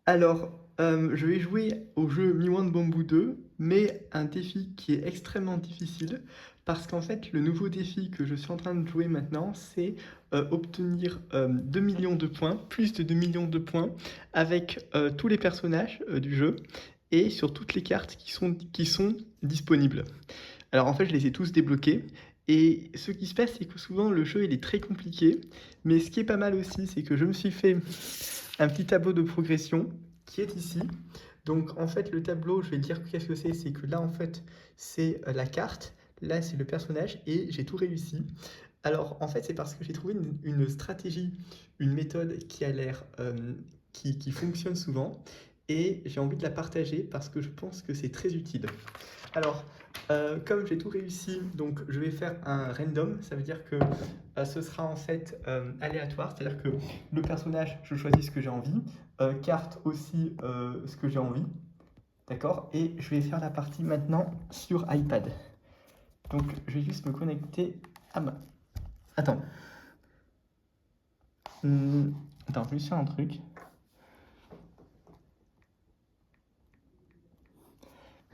Alors, je vais jouer au jeu Mi-One Bamboo 2, mais un défi qui est extrêmement difficile parce qu'en fait, le nouveau défi que je suis en train de jouer maintenant, c'est obtenir 2 millions de points, plus de 2 millions de points, avec tous les personnages du jeu et sur toutes les cartes qui sont disponibles. Alors en fait, je les ai tous débloqués. Et ce qui se passe, c'est que souvent le jeu il est très compliqué. Mais ce qui est pas mal aussi, c'est que je me suis fait un petit tableau de progression qui est ici. Donc en fait, le tableau, je vais dire qu'est-ce que c'est que là en fait, c'est la carte. Là, c'est le personnage et j'ai tout réussi. Alors en fait, c'est parce que j'ai trouvé une stratégie, une méthode qui a l'air, qui fonctionne souvent. Et j'ai envie de la partager parce que je pense que c'est très utile. Alors, comme j'ai tout réussi, donc je vais faire un random. Ça veut dire que ce sera en fait aléatoire. C'est-à-dire que le personnage, je choisis ce que j'ai envie. Carte aussi ce que j'ai envie. D'accord. Et je vais faire la partie maintenant sur iPad. Donc, je vais juste me connecter à ma... Attends. Attends, je vais juste faire un truc.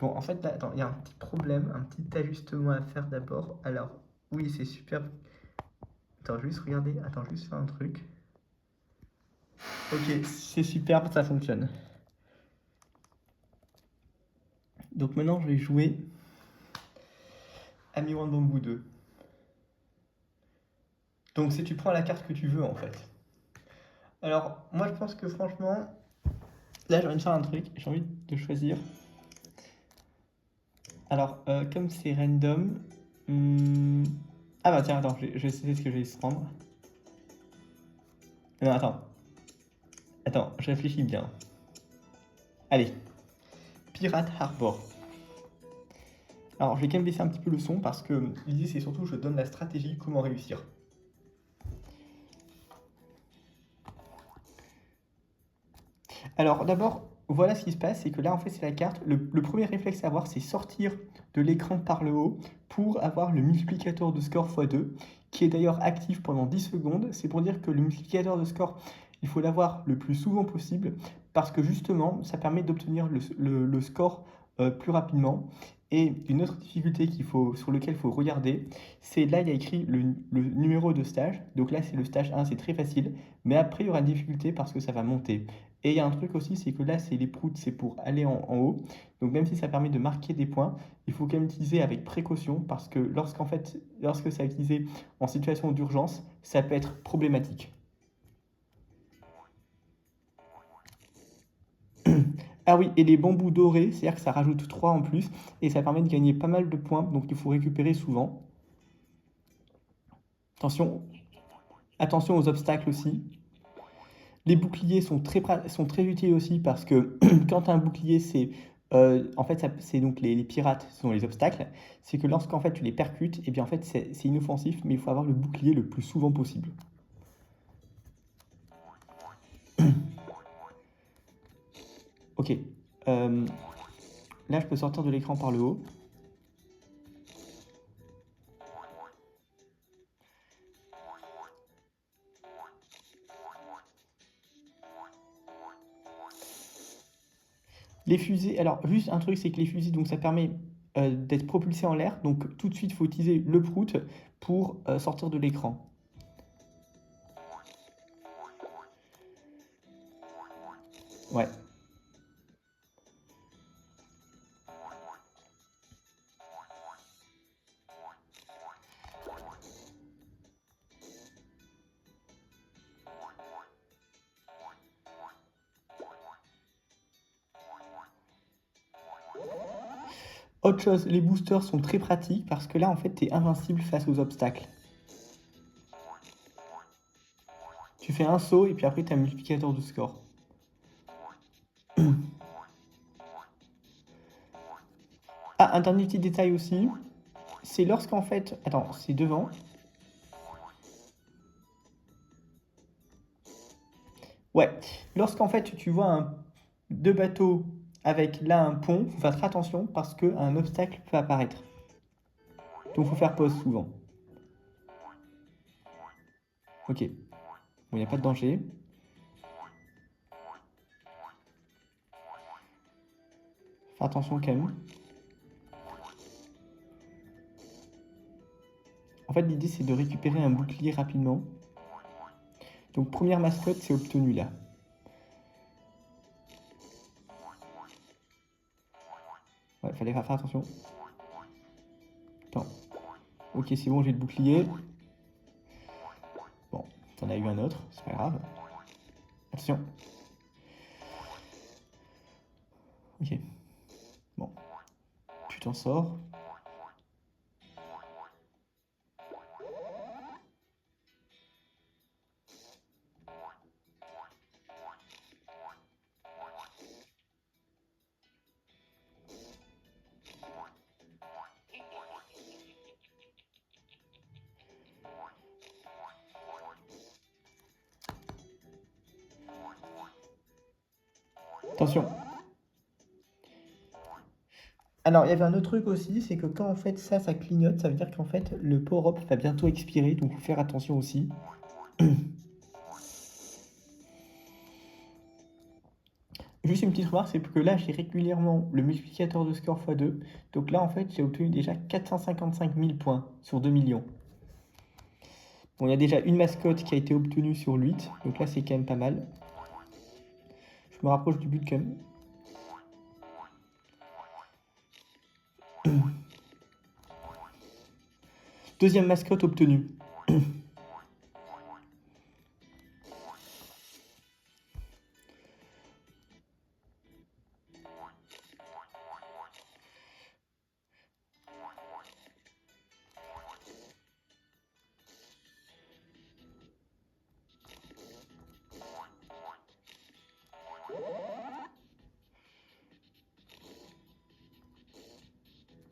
Bon, en fait, là, attends, il y a un petit problème, un petit ajustement à faire d'abord. Alors, oui, c'est super. Attends, je vais juste regarder. Attends, je vais juste faire un truc. Ok, c'est superbe, ça fonctionne. Donc maintenant, je vais jouer à Mi-One Bamboo 2. Donc si tu prends la carte que tu veux, en fait. Alors, moi, je pense que franchement, là, j'ai envie de faire un truc. J'ai envie de choisir. Alors, comme c'est random... Ah bah tiens, attends, je sais ce que je vais prendre. Non, attends. Attends, je réfléchis bien. Allez, Pirate Harbor. Alors, je vais quand même baisser un petit peu le son parce que l'idée, c'est surtout que je donne la stratégie, comment réussir. Alors, d'abord, voilà ce qui se passe, c'est que là, en fait, c'est la carte. Le premier réflexe à avoir, c'est sortir de l'écran par le haut pour avoir le multiplicateur de score x2, qui est d'ailleurs actif pendant 10 secondes. C'est pour dire que le multiplicateur de score, il faut l'avoir le plus souvent possible, parce que justement, ça permet d'obtenir le score plus rapidement. Et une autre difficulté sur laquelle il faut regarder, c'est là, il y a écrit le numéro de stage. Donc là, c'est le stage 1, c'est très facile. Mais après, il y aura une difficulté parce que ça va monter. Et il y a un truc aussi, c'est que là, c'est les proutes, c'est pour aller en haut. Donc même si ça permet de marquer des points, il faut quand même utiliser avec précaution parce que lorsque ça est utilisé en situation d'urgence, ça peut être problématique. Ah oui, et les bambous dorés, c'est-à-dire que ça rajoute 3 en plus et ça permet de gagner pas mal de points, donc il faut récupérer souvent. Attention, attention aux obstacles aussi. Les boucliers sont très utiles aussi parce que quand tu as un bouclier, en fait, c'est donc les pirates, ce sont les obstacles. C'est que lorsqu'en fait tu les percutes, et bien en fait c'est inoffensif, mais il faut avoir le bouclier le plus souvent possible. Ok. Euh, Là, je peux sortir de l'écran par le haut. Les fusées, alors juste un truc, c'est que les fusées, donc ça permet d'être propulsé en l'air. Donc tout de suite, il faut utiliser le prout pour sortir de l'écran. Ouais. Autre chose, les boosters sont très pratiques parce que là, en fait, tu es invincible face aux obstacles. Tu fais un saut et puis après, tu as un multiplicateur de score. Ah, un dernier petit détail aussi, c'est lorsqu'en fait... Attends, c'est devant. Ouais, lorsqu'en fait tu vois deux bateaux avec là un pont, faut faire très attention parce qu'un obstacle peut apparaître. Donc faut faire pause souvent. Ok, bon, il n'y a pas de danger. Fais attention quand même. En fait, l'idée, c'est de récupérer un bouclier rapidement. Donc, première mascotte, c'est obtenu là. Ouais, fallait faire attention. Attends. Ok, c'est bon, j'ai le bouclier. Bon, t'en as eu un autre, c'est pas grave. Attention. Ok. Bon. Tu t'en sors. Attention. Alors, il y avait un autre truc aussi, c'est que quand en fait ça clignote, ça veut dire qu'en fait le power-up va bientôt expirer, donc il faut faire attention aussi. Juste une petite remarque, c'est que là j'ai régulièrement le multiplicateur de score x2, donc là en fait j'ai obtenu déjà 455 000 points sur 2 millions. Bon, il y a déjà une mascotte qui a été obtenue sur 8, donc là c'est quand même pas mal. Je me rapproche du but quand même. Deuxième mascotte obtenue.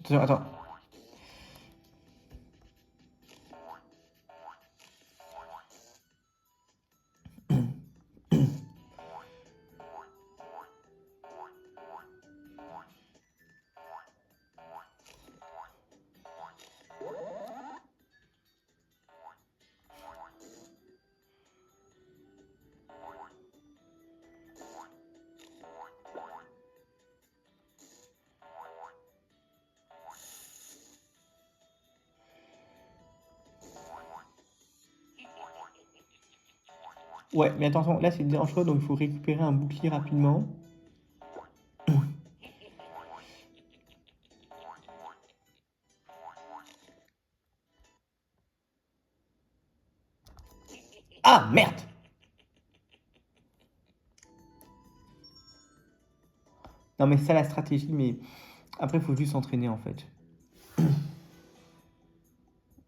Attention, attends. Ouais, mais attention, là c'est dangereux, donc il faut récupérer un bouclier rapidement. Ah, merde! Non mais c'est ça la stratégie, mais après il faut juste s'entraîner en fait.